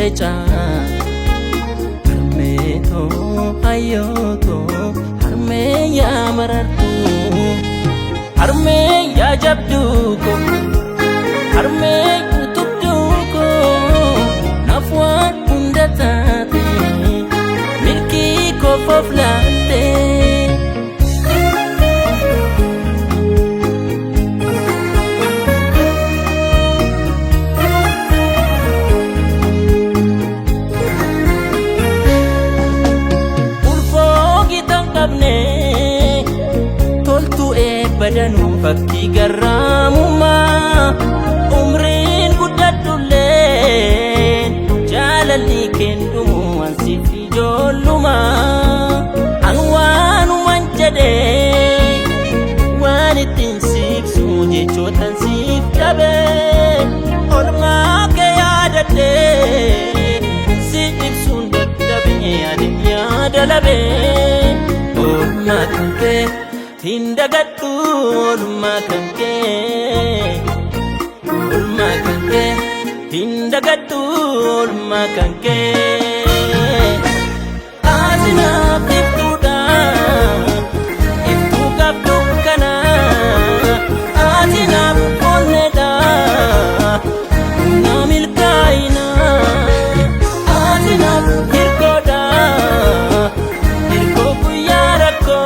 hundecha harmeeto hayyoto harmee yaa marartu harmee yaa jabduuko harmee utubduuko naaf waan hunda taate milkii koof laatte badanu fakki garramuma umrin guddadulleen jaalalli kendumu ansif ijoolluma an waanuman jedhe waan ittiin siibsu jechootan siif dhabe olmaa kee yaadadhe si ibsuun dadhabe yaadin yaada labe olmaa kee hindagadhu olmaa kanke hindagadhu olmaa kanke asinaaf ibtuudha ibtuu qabdu kana asinaaf onneedha na milkaa'ina asinaaf hirkoodha hirkoo guyyaa rakkoo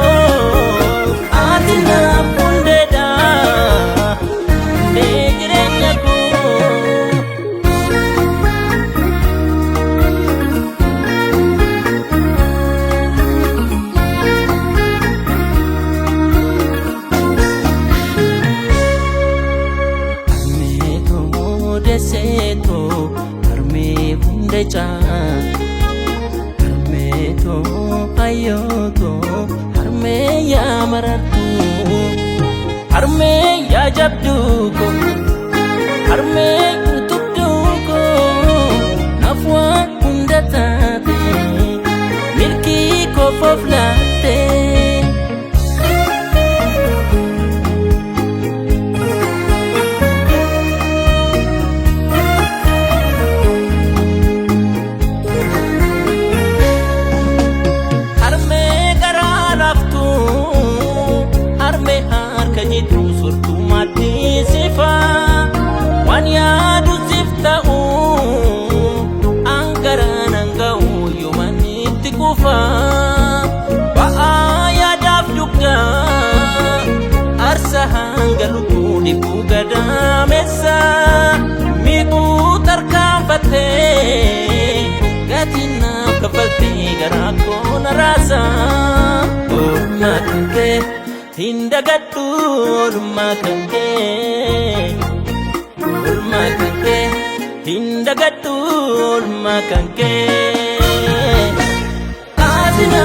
seto harmee hundecha harmeeto hayyoto harmee yaa marartu harmee yaa jabduuko harmee utubduuko naaf waan hunda taate milkii koof laatte surtu mati sifa wan yaadu sifta'u angaran anga'u yomanitti kufa ba'aa yaadaaf dugda arsa hanga lubbuu dhibbuu gadaamessa miidhuu tarkaanfattee gatiin naaf kaffaltee garaa koona raasa olmaa kanke hindagadhu olmaa kanke hindagadhu olmaa kanke asina